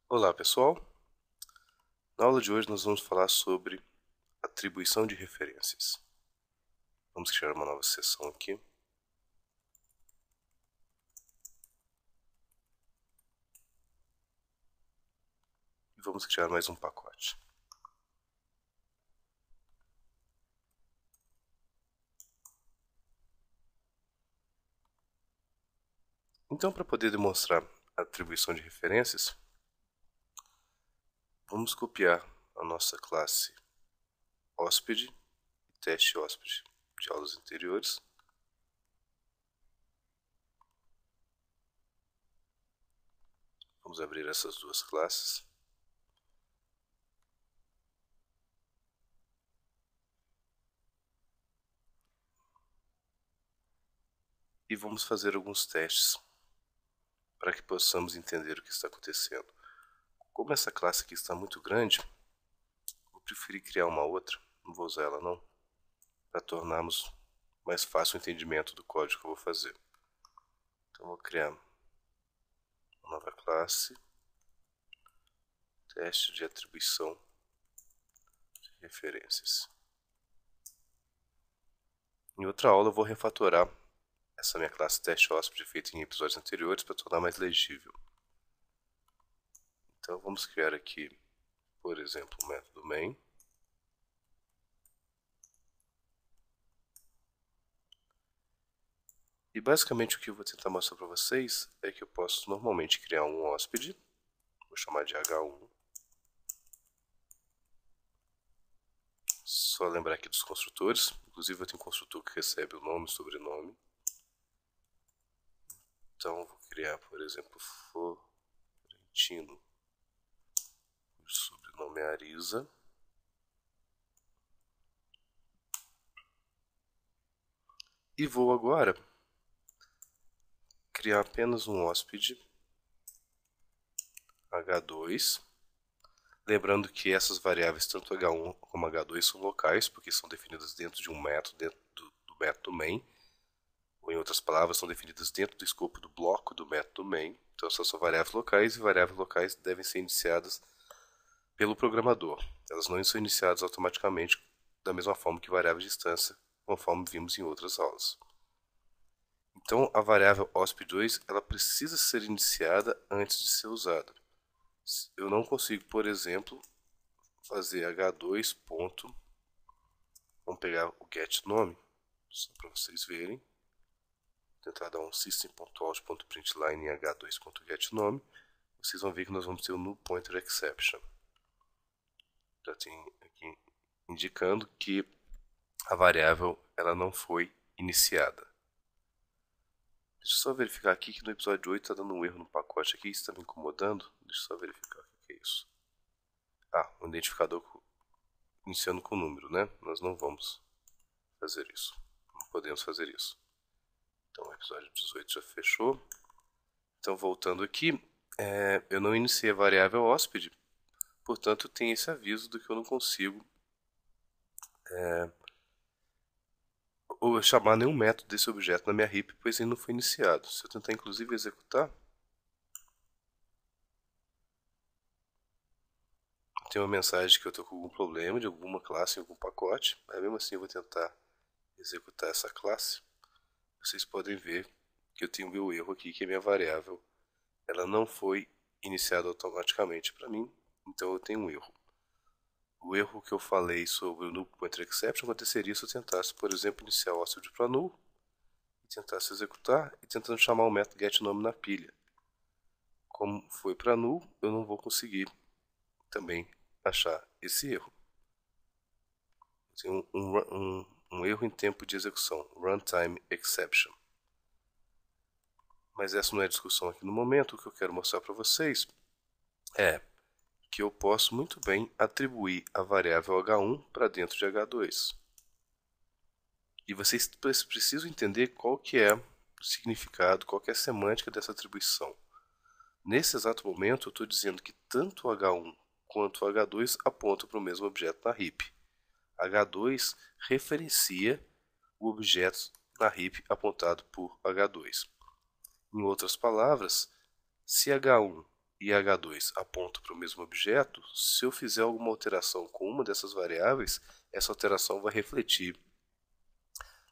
Olá pessoal, na aula de hoje nós vamos falar sobre atribuição de referências. Vamos criar uma nova seção aqui. E vamos criar mais um pacote. Então, para poder demonstrar a atribuição de referências, vamos copiar a nossa classe hóspede e teste hóspede de aulas anteriores. Vamos abrir essas duas classes. E vamos fazer alguns testes para que possamos entender o que está acontecendo. Como essa classe aqui está muito grande, vou preferir criar uma outra, não vou usar ela não, para tornarmos mais fácil o entendimento do código que eu vou fazer. Então vou criar uma nova classe, teste de atribuição de referências. Em outra aula eu vou refatorar essa minha classe teste hóspede feita em episódios anteriores para tornar mais legível. Então vamos criar aqui, por exemplo, o método main. E basicamente o que eu vou tentar mostrar para vocês é que eu posso normalmente criar um hóspede, vou chamar de H1. Só lembrar aqui dos construtores, inclusive eu tenho um construtor que recebe o nome e sobrenome. Então vou criar, por exemplo, Florentino, o sobrenome é Ariza. E vou agora criar apenas um hóspede H2, lembrando que essas variáveis, tanto H1 como H2, são locais, porque são definidas dentro de um método, dentro do método main, ou em outras palavras, são definidas dentro do escopo do bloco do método main. Então essas são variáveis locais, e variáveis locais devem ser iniciadas pelo programador. Elas não são iniciadas automaticamente da mesma forma que variáveis de instância, conforme vimos em outras aulas. Então a variável hosp2 ela precisa ser iniciada antes de ser usada. Eu não consigo, por exemplo, fazer h2 ponto, vamos pegar o getNome, só para vocês verem, tentar dar um system.out.println em h2.getNome, vocês vão ver que nós vamos ter o null pointer exception. Já tem aqui indicando que a variável ela não foi iniciada. Deixa eu só verificar aqui que no episódio 8 está dando um erro no pacote aqui, está me incomodando. Deixa eu só verificar o que é isso. Ah, um identificador iniciando com número, né? Nós não vamos fazer isso. Não podemos fazer isso. Então o episódio 18 já fechou. Então voltando aqui, eu não iniciei a variável hóspede, portanto tem esse aviso do que eu não consigo ou chamar nenhum método desse objeto na minha heap, pois ele não foi iniciado. Se eu tentar inclusive executar, tem uma mensagem que eu estou com algum problema de alguma classe em algum pacote, mas mesmo assim eu vou tentar executar essa classe. Vocês podem ver que eu tenho o meu erro aqui, que a minha variável ela não foi iniciada automaticamente para mim, então eu tenho um erro. O erro que eu falei sobre o null pointer exception aconteceria se eu tentasse, por exemplo, iniciar o hóspede para null e tentasse executar e tentando chamar o método getNome na pilha. Como foi para null, eu não vou conseguir também achar esse erro. Tem um erro em tempo de execução, runtime exception. Mas essa não é a discussão aqui no momento. O que eu quero mostrar para vocês é que eu posso muito bem atribuir a variável h1 para dentro de h2. E vocês precisam entender qual que é o significado, qual que é a semântica dessa atribuição. Nesse exato momento, eu estou dizendo que tanto h1 quanto h2 apontam para o mesmo objeto na heap. h2 referencia o objeto na heap apontado por h2. Em outras palavras, se h1 e H2 apontam para o mesmo objeto, se eu fizer alguma alteração com uma dessas variáveis, essa alteração vai refletir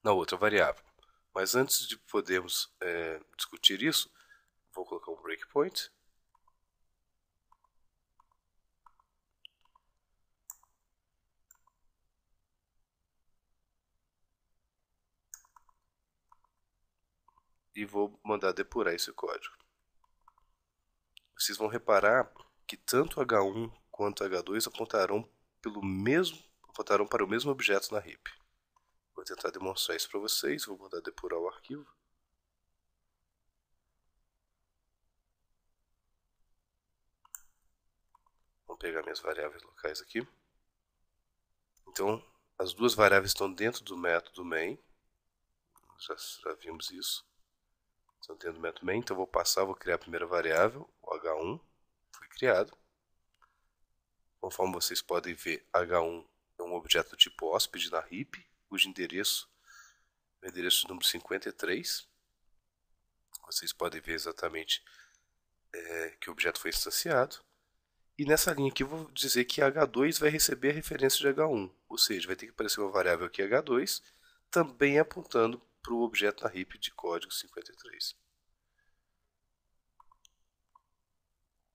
na outra variável. Mas antes de podermos discutir isso, vou colocar um breakpoint. E vou mandar depurar esse código. Vocês vão reparar que tanto H1 quanto H2 apontarão para o mesmo objeto na heap. Vou tentar demonstrar isso para vocês, vou mandar depurar o arquivo. Vou pegar minhas variáveis locais aqui. Então, as duas variáveis estão dentro do método main. Já vimos isso. Estão dentro do método main, então vou criar a primeira variável, o H1, foi criado. Conforme vocês podem ver, H1 é um objeto do tipo hóspede na heap, cujo endereço é o endereço número 53. Vocês podem ver exatamente que o objeto foi instanciado. E nessa linha aqui eu vou dizer que H2 vai receber a referência de H1, ou seja, vai ter que aparecer uma variável aqui H2, também apontando para o objeto na heap de código 53.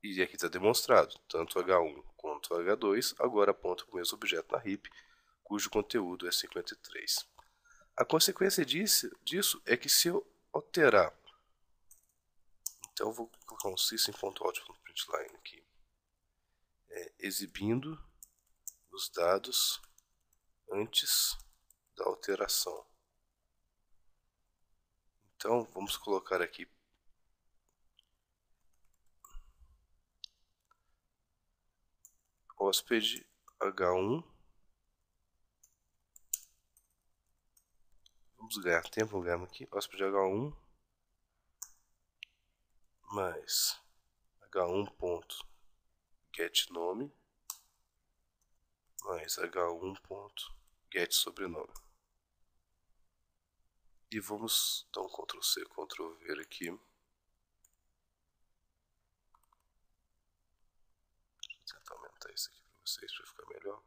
E aqui está demonstrado, tanto H1 quanto H2 agora apontam para o mesmo objeto na heap, cujo conteúdo é 53. A consequência disso é que se eu alterar, então eu vou colocar um system.out.println aqui, exibindo os dados antes da alteração. Então vamos colocar aqui hóspede H1. Vamos ganhar tempo, vamos ganhar aqui. Hóspede H1 mais H1.getNome mais H1.getSobrenome. E vamos dar um Ctrl C, Ctrl V aqui. Vou tentar aumentar isso aqui para vocês para ficar melhor.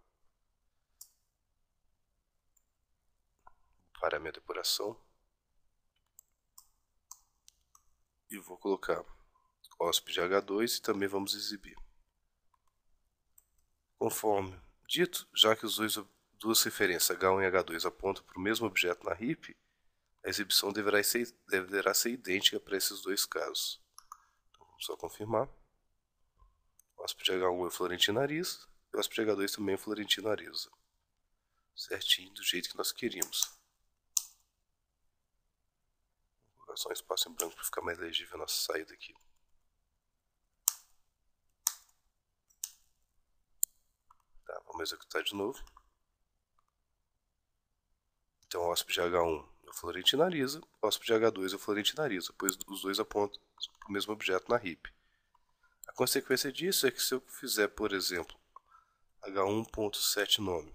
Para a minha depuração. E vou colocar hóspede H2 e também vamos exibir. Conforme dito, já que as duas referências H1 e H2 apontam para o mesmo objeto na heap, a exibição deverá ser idêntica para esses dois casos. Então, vamos só confirmar. O hóspede H1 é o Florentino Ariza e o hóspede H2 também é o Florentino Ariza. Certinho, do jeito que nós queríamos. Vou colocar só um espaço em branco para ficar mais legível a nossa saída aqui. Tá, vamos executar de novo. Então, o hóspede H1 é o Florentino Ariza, o hóspede H2 é o Florentino Ariza, pois os dois apontam para o mesmo objeto na heap. A consequência disso é que se eu fizer, por exemplo, H1.setNome,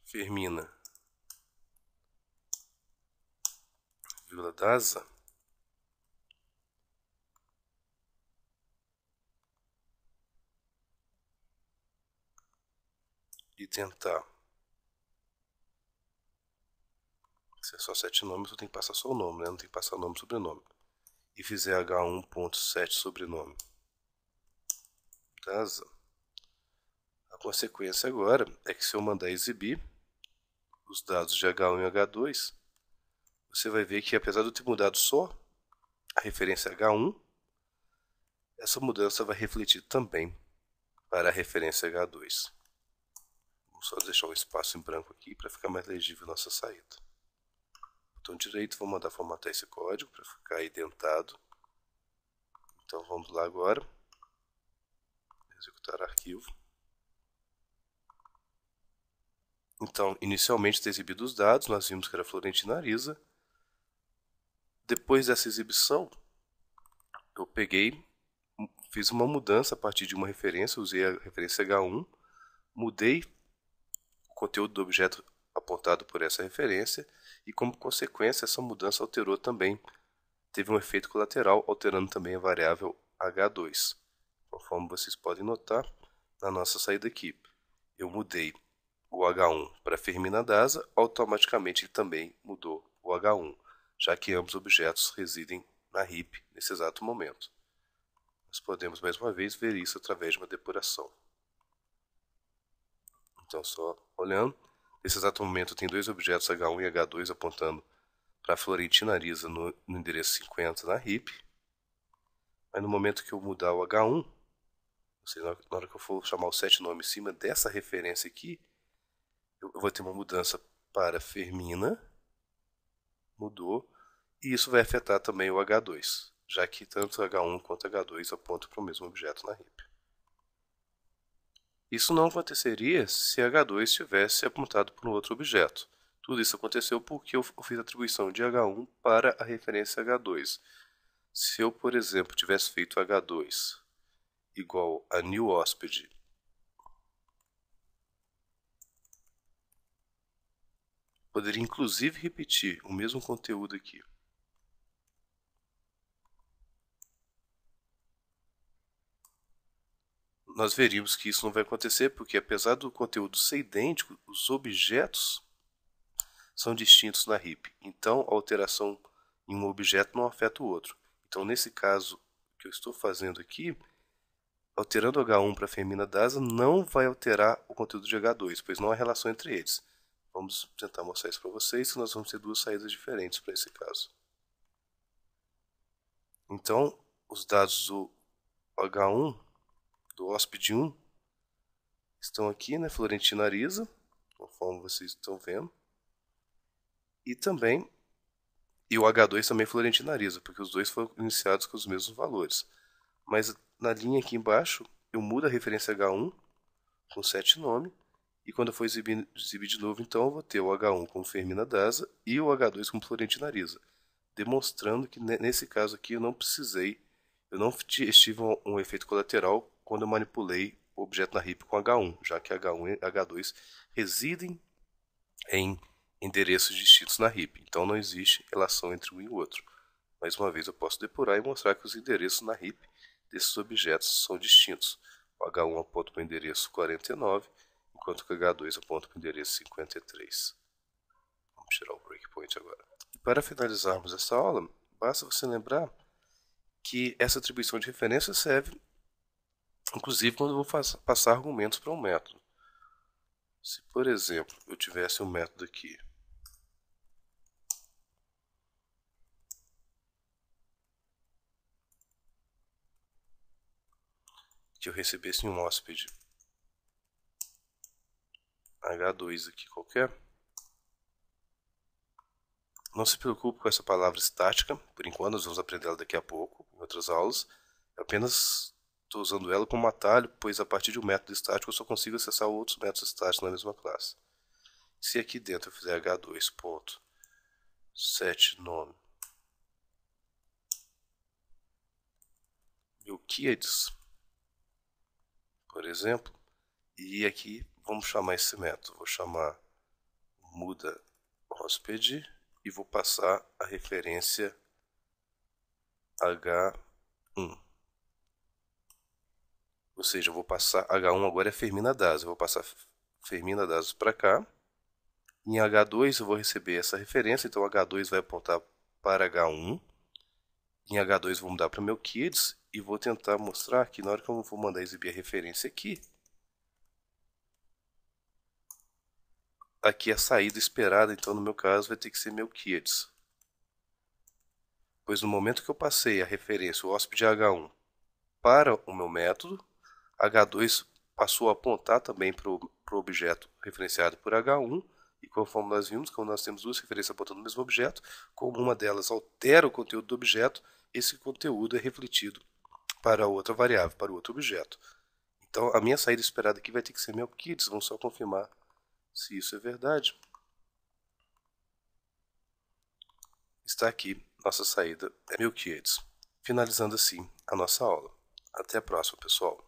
Fermina, vírgula Daza, e tentar, se é só 7 nomes, eu tenho que passar só o nome, né? Não tem que passar nome e sobrenome. E fizer H1.set sobrenome Daza, a consequência agora é que se eu mandar exibir os dados de H1 e H2, você vai ver que apesar de eu ter mudado só a referência H1, essa mudança vai refletir também para a referência H2. Vamos só deixar um espaço em branco aqui para ficar mais legível a nossa saída. Botão direito, vou mandar formatar esse código para ficar identado. Então vamos lá agora. Executar arquivo. Então, inicialmente está exibido os dados, nós vimos que era Florentino Ariza. Depois dessa exibição, eu fiz uma mudança a partir de uma referência, usei a referência H1, mudei o conteúdo do objeto apontado por essa referência e, como consequência, essa mudança alterou também teve um efeito colateral, alterando também a variável H2. Conforme vocês podem notar, na nossa saída aqui, eu mudei o H1 para Fermina Daza, automaticamente ele também mudou o H1, já que ambos objetos residem na heap nesse exato momento. Nós podemos mais uma vez ver isso através de uma depuração. Então, só olhando, nesse exato momento tem dois objetos H1 e H2 apontando para a Florentina Arisa no endereço 50 na heap. Mas no momento que eu mudar o H1, ou seja, na hora que eu for chamar o set nome em cima dessa referência aqui, eu vou ter uma mudança para Fermina, mudou, e isso vai afetar também o H2, já que tanto H1 quanto H2 apontam para o mesmo objeto na heap. Isso não aconteceria se H2 tivesse apontado para um outro objeto. Tudo isso aconteceu porque eu fiz a atribuição de H1 para a referência H2. Se eu, por exemplo, tivesse feito H2 igual a new hóspede poderia inclusive repetir o mesmo conteúdo aqui. Nós veríamos que isso não vai acontecer porque, apesar do conteúdo ser idêntico, os objetos são distintos na heap. Então, a alteração em um objeto não afeta o outro. Então, nesse caso que eu estou fazendo aqui, alterando H1 para Fermina Daza não vai alterar o conteúdo de H2, pois não há relação entre eles. Vamos tentar mostrar isso para vocês, que nós vamos ter duas saídas diferentes para esse caso. Então, os dados do H1, do hóspede 1, estão aqui, né, Florentina Arisa, conforme vocês estão vendo. E também, o H2 também Florentina Arisa, porque os dois foram iniciados com os mesmos valores. Mas na linha aqui embaixo, eu mudo a referência H1 com set nome, e quando eu for exibir de novo, então eu vou ter o H1 como Fermina Daza e o H2 como Florentina Arisa, demonstrando que nesse caso aqui eu não tive um efeito colateral quando eu manipulei o objeto na heap com H1, já que H1 e H2 residem em endereços distintos na heap, então não existe relação entre um e o outro. Mais uma vez eu posso depurar e mostrar que os endereços na heap desses objetos são distintos. O H1 aponta para o endereço 49, enquanto que o H2 aponta para o endereço 53. Vamos tirar o breakpoint agora. E para finalizarmos essa aula, basta você lembrar que essa atribuição de referência serve inclusive quando eu vou passar argumentos para um método. Se, por exemplo, eu tivesse um método aqui que eu recebesse um hóspede H2 aqui qualquer, não se preocupe com essa palavra estática, por enquanto nós vamos aprender ela daqui a pouco, em outras aulas. Eu apenas estou usando ela como atalho, pois a partir de um método estático eu só consigo acessar outros métodos estáticos na mesma classe. Se aqui dentro eu fizer H2.setNome Euclides, por exemplo, e aqui vamos chamar esse método, vou chamar muda hóspede e vou passar a referência H1. Ou seja, eu vou passar H1 agora é Fermina Daza, eu vou passar Fermina Daza para cá. Em H2 eu vou receber essa referência, então H2 vai apontar para H1. Em H2 vou mudar para meu kids e vou tentar mostrar que na hora que eu vou mandar exibir a referência aqui, aqui a saída esperada, então no meu caso vai ter que ser meu kids. Pois no momento que eu passei a referência, o hóspede H1, para o meu método, H2 passou a apontar também para o objeto referenciado por H1, e conforme nós vimos, quando nós temos duas referências apontando o mesmo objeto, como uma delas altera o conteúdo do objeto, esse conteúdo é refletido para outra variável, para o outro objeto. Então a minha saída esperada aqui vai ter que ser meu kids, vamos só confirmar se isso é verdade. Está aqui, nossa saída é meu kids. Finalizando assim a nossa aula. Até a próxima, pessoal.